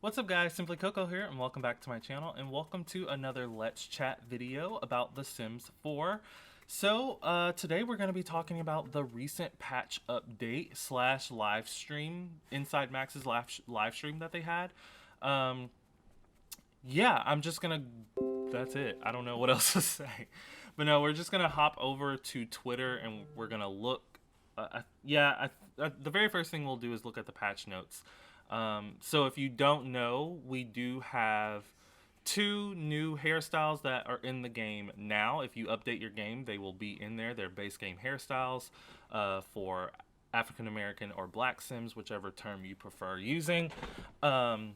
What's up guys, Simply Coco here and welcome back to my channel and welcome to another Let's Chat video about The Sims 4. So today we're going to be talking about the recent patch update slash live stream, Inside Max's live stream that they had. Yeah, I'm just going to, that's it. I don't know what else to say. But no, we're just going to hop over to Twitter and we're going to look. The very first thing we'll do is look at the patch notes. So if you don't know, we do have two new hairstyles that are in the game now. If you update your game, they will be in there. They're base game hairstyles for African American or Black Sims, whichever term you prefer using. And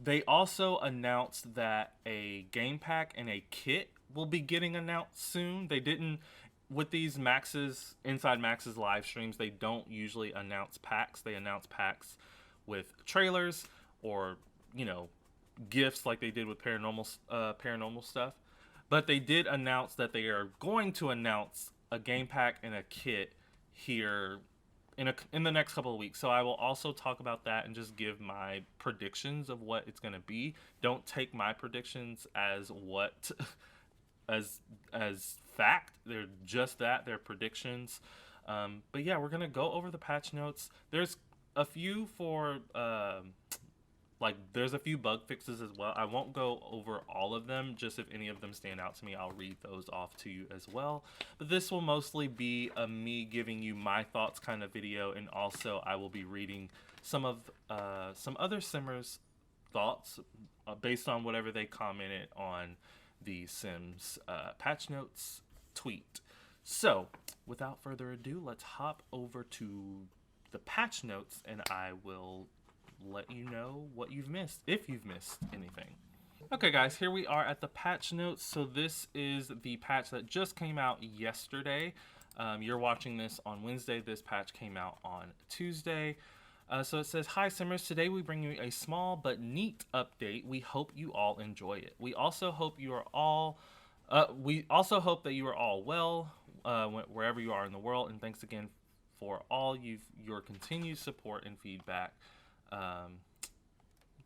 they also announced that a game pack and a kit will be getting announced soon. They didn't, with these Inside Max's live streams, they don't usually announce packs. They announce packs with trailers or, you know, gifts like they did with paranormal stuff. But they did announce that they are going to announce a game pack and a kit here in the next couple of weeks. So I will also talk about that and just give my predictions of what it's going to be. Don't take my predictions as what as fact. They're just that, they're predictions. But yeah, we're going to go over the patch notes. There's a few for there's a few bug fixes as well. I won't go over all of them, just if any of them stand out to me, I'll read those off to you as well. But this will mostly be me giving you my thoughts kind of video, and also I will be reading some other Simmers' thoughts based on whatever they commented on the Sims patch notes tweet. So, without further ado, let's hop over to the patch notes, and I will let you know what you've missed, if you've missed anything. Okay guys, here we are at the patch notes. So this is the patch that just came out yesterday. You're watching this on Wednesday. This patch came out on Tuesday. So it says, "Hi Simmers, today we bring you a small but neat update. We hope you all enjoy it. We also hope that you are all well wherever you are in the world, and thanks again for all your continued support and feedback."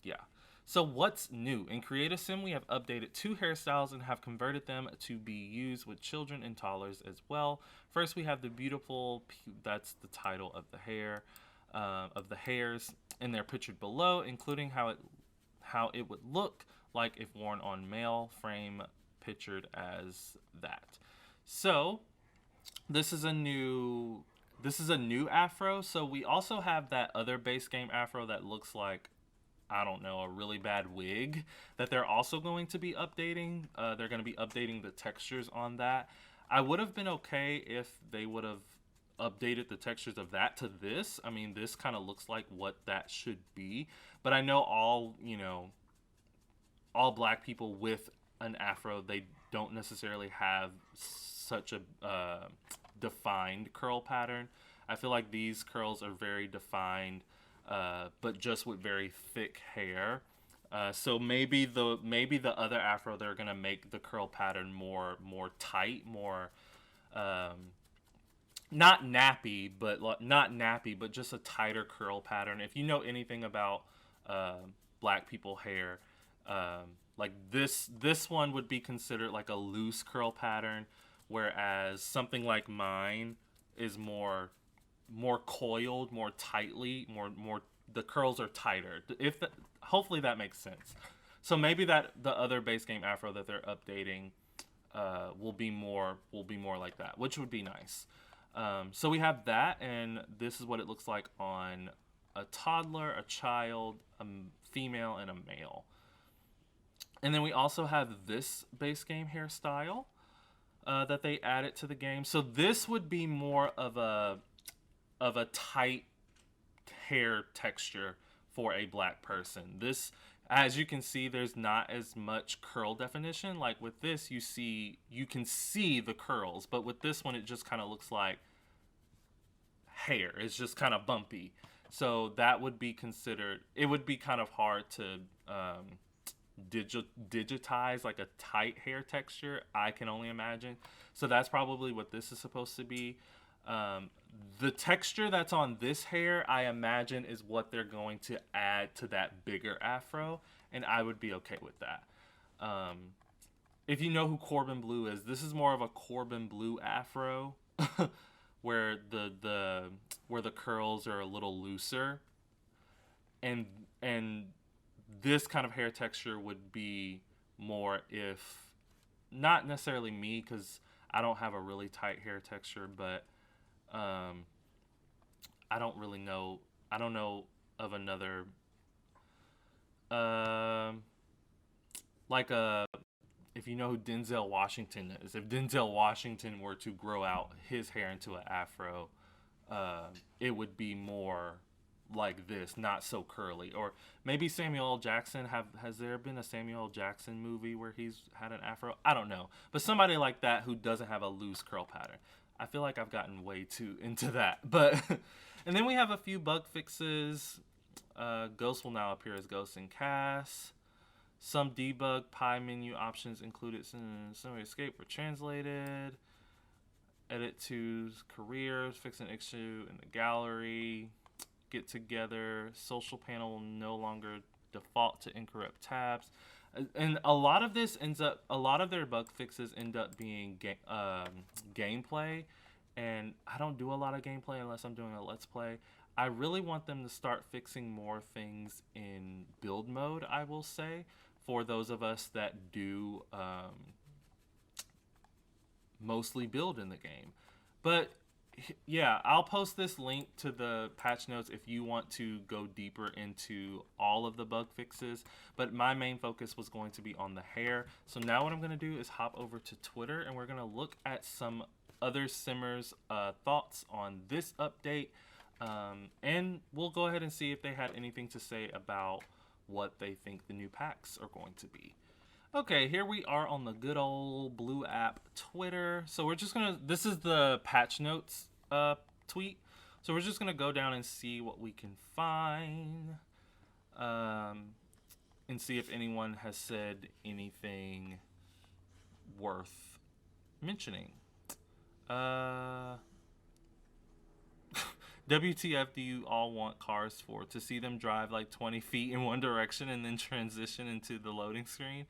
Yeah. So what's new? In Create a Sim, we have updated 2 hairstyles and have converted them to be used with children and toddlers as well. First, we have the beautiful, that's the title of the hair, of the hairs, and they're pictured below, including how it would look like if worn on male frame, pictured as that. So this is a new afro. So we also have that other base game afro that looks like, I don't know, a really bad wig that they're also going to be updating. They're going to be updating the textures on that. I would have been okay if they would have updated the textures of that to this. I mean, this kind of looks like what that should be. But I know all Black people with an afro, they don't necessarily have such a defined curl pattern. I feel like these curls are very defined, but just with very thick hair. So maybe the other afro, they're gonna make the curl pattern more tight, more not nappy, but just a tighter curl pattern. If you know anything about Black people hair, like this one would be considered like a loose curl pattern, whereas something like mine is more coiled, more tightly, more the curls are tighter. Hopefully that makes sense. So maybe that the other base game afro that they're updating will be more like that, which would be nice. So we have that, and this is what it looks like on a toddler, a child, a female, and a male. And then we also have this base game hairstyle that they added to the game. So this would be more of a tight hair texture for a Black person. This, as you can see, there's not as much curl definition. Like with this, you can see the curls, but with this one, it just kind of looks like hair. It's just kind of bumpy. So that would be considered, it would be kind of hard to digitize like a tight hair texture, I can only imagine. So that's probably what this is supposed to be. Um, the texture that's on this hair, I imagine, is what they're going to add to that bigger afro, and I would be okay with that. Um, if you know who Corbin Blue is, this is more of a Corbin Blue afro, where the curls are a little looser, and and this kind of hair texture would be more if not necessarily me because I don't have a really tight hair texture, but um, I don't really know. I don't know of another um like a if you know who Denzel Washington is. If Denzel Washington were to grow out his hair into an afro, it would be more like this, not so curly. Or maybe Samuel L. Jackson. Has there been a Samuel L. Jackson movie where he's had an afro? I don't know, but somebody like that who doesn't have a loose curl pattern. I feel like I've gotten way too into that, but and then we have a few bug fixes. Ghost will now appear as Ghost in Cass. Some debug pie menu options included some escape were translated. Edit to careers, fix an issue in the gallery, get together. Social panel will no longer default to incorrect tabs. And a lot of this ends up, a lot of their bug fixes end up being gameplay. And I don't do a lot of gameplay unless I'm doing a let's play. I really want them to start fixing more things in build mode, I will say, for those of us that do mostly build in the game. But yeah, I'll post this link to the patch notes if you want to go deeper into all of the bug fixes. But my main focus was going to be on the hair. So now what I'm going to do is hop over to Twitter and we're going to look at some other simmers' thoughts on this update. And we'll go ahead and see if they had anything to say about what they think the new packs are going to be. Okay, here we are on the good old Blue app Twitter. So we're just gonna, this is the patch notes tweet. So we're just gonna go down and see what we can find, and see if anyone has said anything worth mentioning. WTF do you all want cars for? To see them drive like 20 feet in one direction and then transition into the loading screen?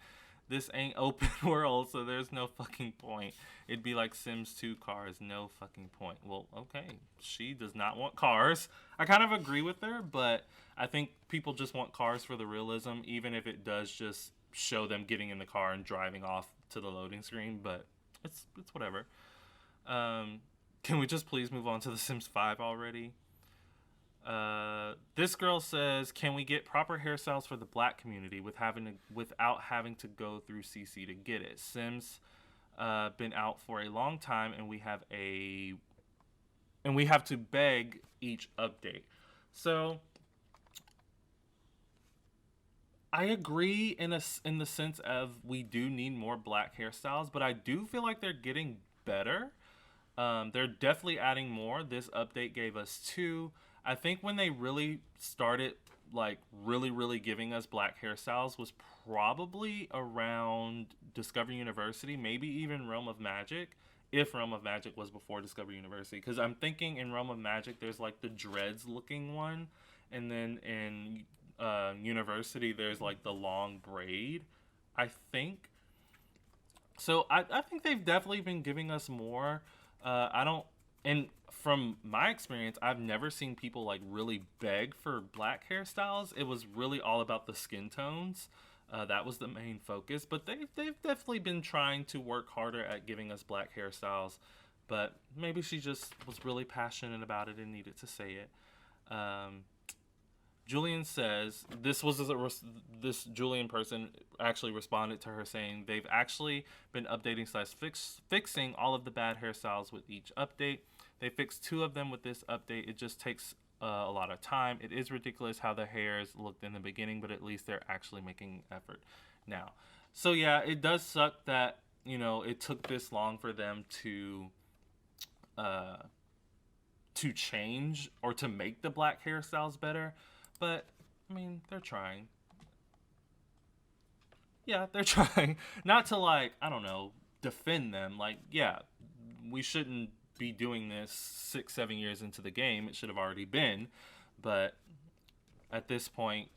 This ain't open world, so there's no fucking point. It'd be like Sims 2 cars, no fucking point. Well, okay, she does not want cars. I kind of agree with her, but I think people just want cars for the realism, even if it does just show them getting in the car and driving off to the loading screen, but it's whatever. Can we just please move on to The Sims 5 already? This girl says, "Can we get proper hairstyles for the Black community without having to go through CC to get it? Sims been out for a long time, and we have to beg each update." So I agree in the sense of we do need more Black hairstyles, but I do feel like they're getting better. They're definitely adding more. This update gave us 2. I think when they really started, like, really giving us Black hairstyles was probably around Discovery University, maybe even Realm of Magic, if Realm of Magic was before Discovery University. Because I'm thinking in Realm of Magic, there's, like, the dreads-looking one, and then in University, there's, like, the long braid, I think. So I think they've definitely been giving us more. I don't, and from my experience, I've never seen people like really beg for Black hairstyles. It was really all about the skin tones. That was the main focus. But they've definitely been trying to work harder at giving us Black hairstyles. But maybe she just was really passionate about it and needed to say it. Julian says this Julian person actually responded to her saying they've actually been updating / fixing all of the bad hairstyles with each update. They fixed 2 of them with this update. It just takes a lot of time. It is ridiculous how the hairs looked in the beginning, but at least they're actually making effort now. So yeah, it does suck that it took this long for them to change or to make the Black hairstyles better. But, I mean, they're trying. Yeah, they're trying. Not to, like, I don't know, defend them. Like, yeah, we shouldn't be doing this 6-7 years into the game. It should have already been, but at this point,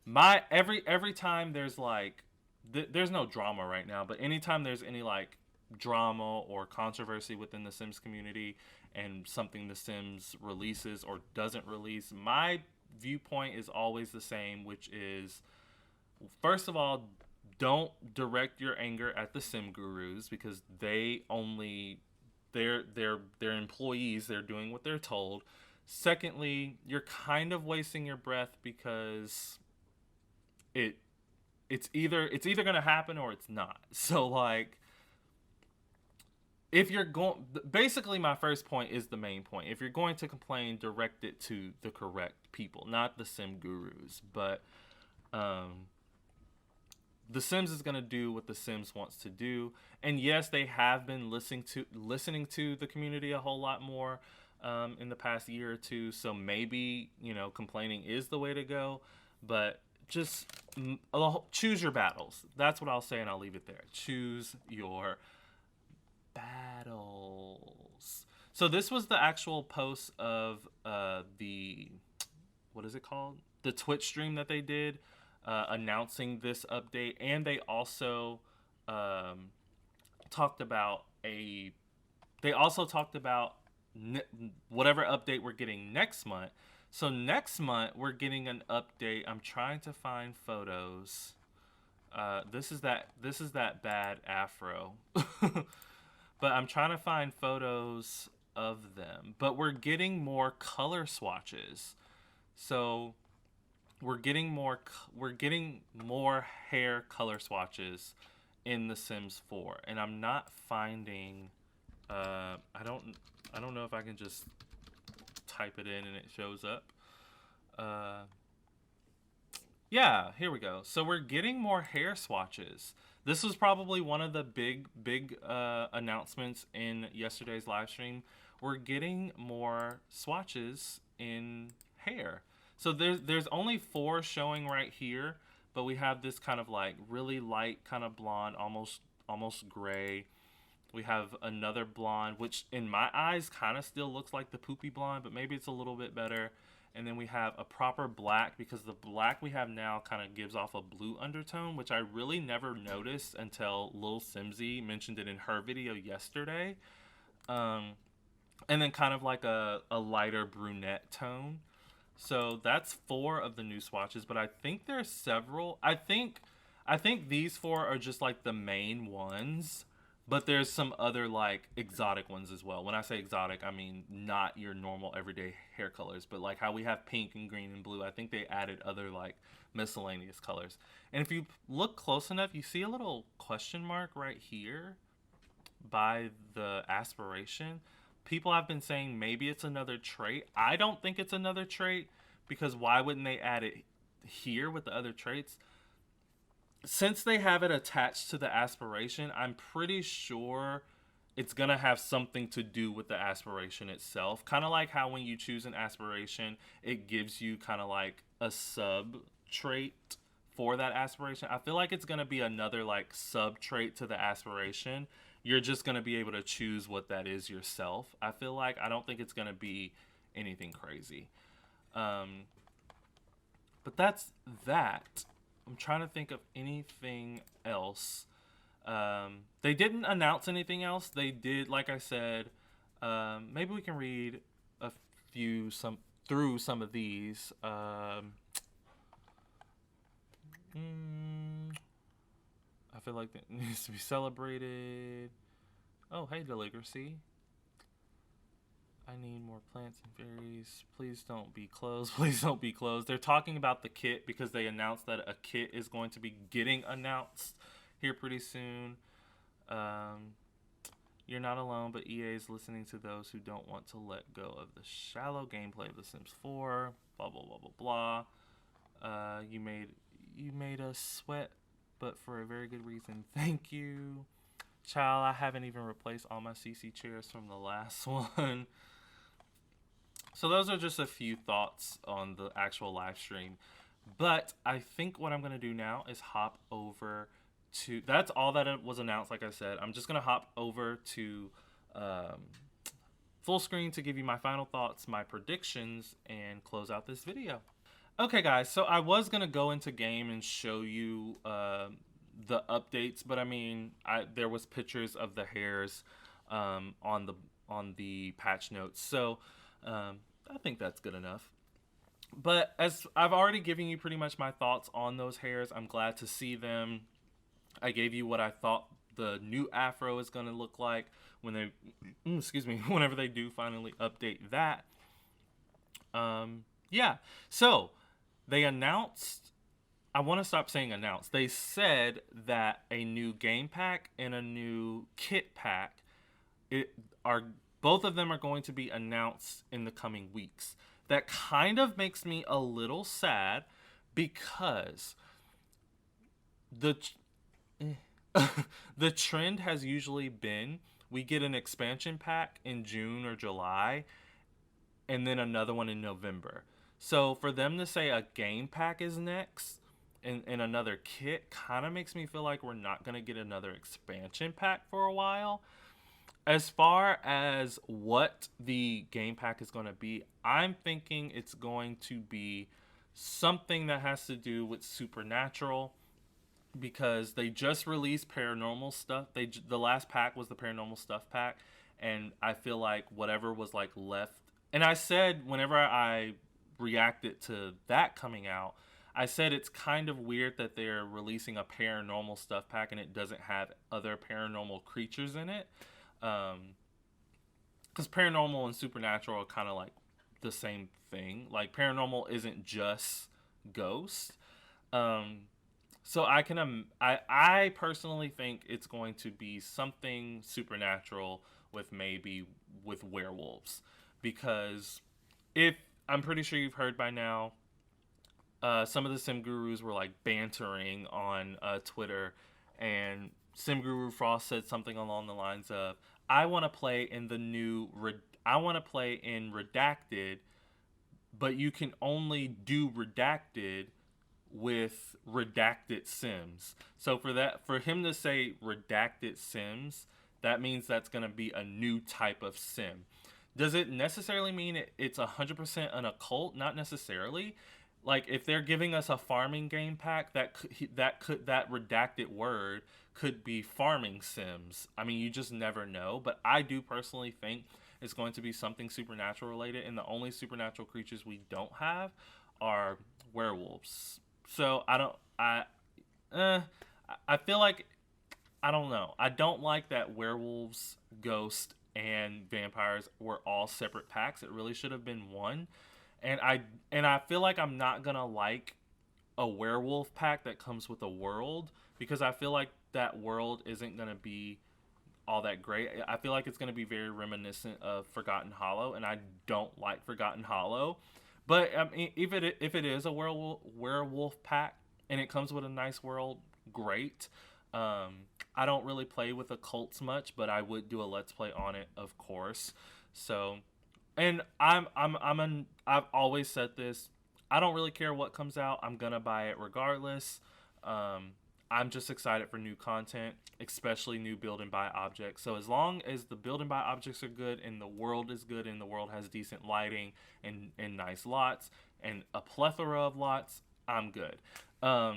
my every time there's like there's no drama right now, but anytime there's any like drama or controversy within the Sims community and something the Sims releases or doesn't release, my viewpoint is always the same, which is, first of all, don't direct your anger at the sim gurus, because they only they're employees, they're doing what they're told. Secondly, you're kind of wasting your breath, because it it's either going to happen or it's not. So like, if you're going, basically my first point is the main point. If you're going to complain, direct it to the correct people, not the sim gurus. But the Sims is going to do what the Sims wants to do. And yes, they have been listening to the community a whole lot more in the past year or two. So maybe, complaining is the way to go. But just choose your battles. That's what I'll say, and I'll leave it there. Choose your battles. So this was the actual post of the, what is it called? The Twitch stream that they did, announcing this update. And they also talked about whatever update we're getting next month. So next month we're getting an update. I'm trying to find photos. This is that bad afro. But I'm trying to find photos of them. But we're getting more color swatches. So we're getting more hair color swatches in The Sims 4, and I'm not finding. I don't know if I can just type it in and it shows up. Yeah, here we go. So we're getting more hair swatches. This was probably one of the big announcements in yesterday's live stream. We're getting more swatches in hair. So there's only 4 showing right here, but we have this kind of like really light kind of blonde, almost gray. We have another blonde, which in my eyes kind of still looks like the poopy blonde, but maybe it's a little bit better. And then we have a proper black, because the black we have now kind of gives off a blue undertone, which I really never noticed until Lil Simsy mentioned it in her video yesterday. And then kind of like a lighter brunette tone. So that's 4 of the new swatches, but I think there's several. I think these 4 are just like the main ones, but there's some other like exotic ones as well. When I say exotic, I mean not your normal everyday hair colors, but like how we have pink and green and blue. I think they added other like miscellaneous colors. And if you look close enough, you see a little question mark right here by the aspiration. People have been saying maybe it's another trait. I don't think it's another trait, because why wouldn't they add it here with the other traits? Since they have it attached to the aspiration, I'm pretty sure it's going to have something to do with the aspiration itself. Kind of like how when you choose an aspiration, it gives you kind of like a sub trait for that aspiration. I feel like it's going to be another like sub trait to the aspiration. You're just going to be able to choose what that is yourself. I feel like, I don't think it's going to be anything crazy. But that's that. I'm trying to think of anything else. They didn't announce anything else. They did, like I said, maybe we can read through some of these. I feel like that needs to be celebrated. Oh, hey, Deligracy. I need more plants and fairies. Please don't be closed. Please don't be closed. They're talking about the kit, because they announced that a kit is going to be getting announced here pretty soon. You're not alone, but EA is listening to those who don't want to let go of the shallow gameplay of The Sims 4. Blah, blah, blah, blah, blah. You made us sweat, but for a very good reason. Thank you. Child, I haven't even replaced all my CC chairs from the last one. So those are just a few thoughts on the actual live stream. But I think what I'm going to do now is hop over to... That's all that was announced, like I said. I'm just going to hop over to full screen to give you my final thoughts, my predictions, and close out this video. Okay, guys, so I was going to go into game and show you the updates, but I mean, there was pictures of the hairs on the patch notes, so I think that's good enough. But as I've already given you pretty much my thoughts on those hairs, I'm glad to see them. I gave you what I thought the new afro is going to look like when they, excuse me, whenever they do finally update that. Yeah, so they announced, I want to stop saying announced. They said that a new game pack and a new kit pack are both of them are going to be announced in the coming weeks. That kind of makes me a little sad because the the trend has usually been we get an expansion pack in June or July and then another one in November. So for them to say a game pack is next and another kit kind of makes me feel like we're not going to get another expansion pack for a while. As far as what the game pack is going to be, I'm thinking it's going to be something that has to do with supernatural, because they just released paranormal stuff. The last pack was the paranormal stuff pack, and I feel like whatever was like left. And I said whenever I reacted to that coming out, I said it's kind of weird that they're releasing a paranormal stuff pack and it doesn't have other paranormal creatures in it. Because paranormal and supernatural are kind of like the same thing. Like paranormal isn't just ghosts. So I personally think it's going to be something supernatural with maybe with werewolves, because if I'm pretty sure you've heard by now, some of the sim gurus were like bantering on Twitter, and Sim Guru Frost said something along the lines of, I want to play in Redacted, but you can only do Redacted with redacted sims. So for him to say redacted sims, that means that's going to be a new type of sim. Does it necessarily mean it's 100% an occult? Not necessarily. Like if they're giving us a farming game pack, that redacted word could be farming sims. I mean, you just never know. But I do personally think it's going to be something supernatural related, and the only supernatural creatures we don't have are werewolves. So I feel like, I don't know. I don't like that werewolves, ghosts, and vampires were all separate packs. It really should have been one. And I feel like I'm not gonna like a werewolf pack that comes with a world, because I feel like that world isn't gonna be all that great. I feel like it's gonna be very reminiscent of Forgotten Hollow, and I don't like Forgotten Hollow. But I mean, if it is a werewolf pack and it comes with a nice world, great. I don't really play with occults much, but I would do a let's play on it, of course. So, and I've always said this. I don't really care what comes out. I'm gonna buy it regardless. I'm just excited for new content, especially new build and buy objects. So as long as the build and buy objects are good and the world is good and the world has decent lighting and nice lots and a plethora of lots, I'm good. But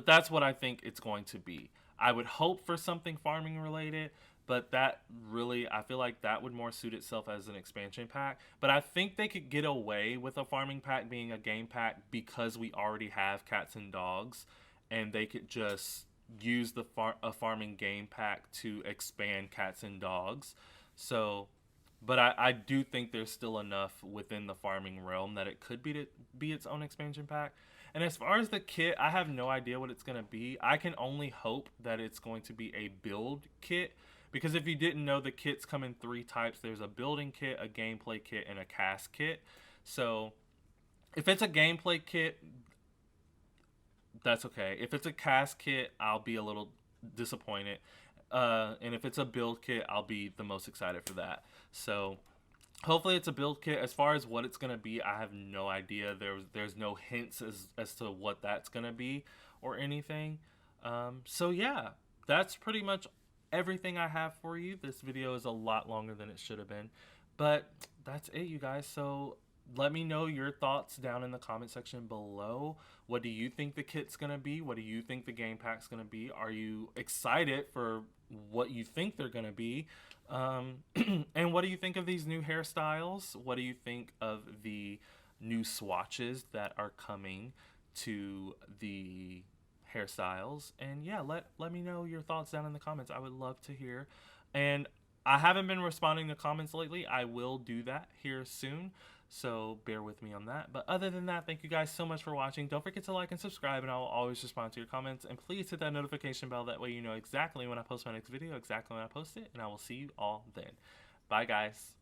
that's what I think it's going to be. I would hope for something farming related, but that really, I feel like that would more suit itself as an expansion pack. But I think they could get away with a farming pack being a game pack because we already have cats and dogs, and they could just use a farming game pack to expand cats and dogs. So, but I do think there's still enough within the farming realm that it could be its own expansion pack. And as far as the kit, I have no idea what it's going to be. I can only hope that it's going to be a build kit, because if you didn't know, the kits come in 3 types. There's a building kit, a gameplay kit, and a cast kit. So if it's a gameplay kit, that's okay. If it's a cast kit, I'll be a little disappointed. And if it's a build kit, I'll be the most excited for that. So hopefully it's a build kit. As far as what it's going to be, I have no idea. There's no hints as to what that's going to be or anything. So yeah, that's pretty much everything I have for you. This video is a lot longer than it should have been, but that's it, you guys. So let me know your thoughts down in the comment section below. What do you think the kit's gonna be? What do you think the game pack's gonna be? Are you excited for what you think they're gonna be? And what do you think of these new hairstyles? What do you think of the new swatches that are coming to the hairstyles? And yeah, let me know your thoughts down in the comments. I would love to hear. And I haven't been responding to comments lately. I will do that here soon, so bear with me on that. But other than that, thank you guys so much for watching. Don't forget to like and subscribe, and I will always respond to your comments. And please hit that notification bell. That way you know exactly when I post my next video, exactly when I post it. And I will see you all then. Bye, guys.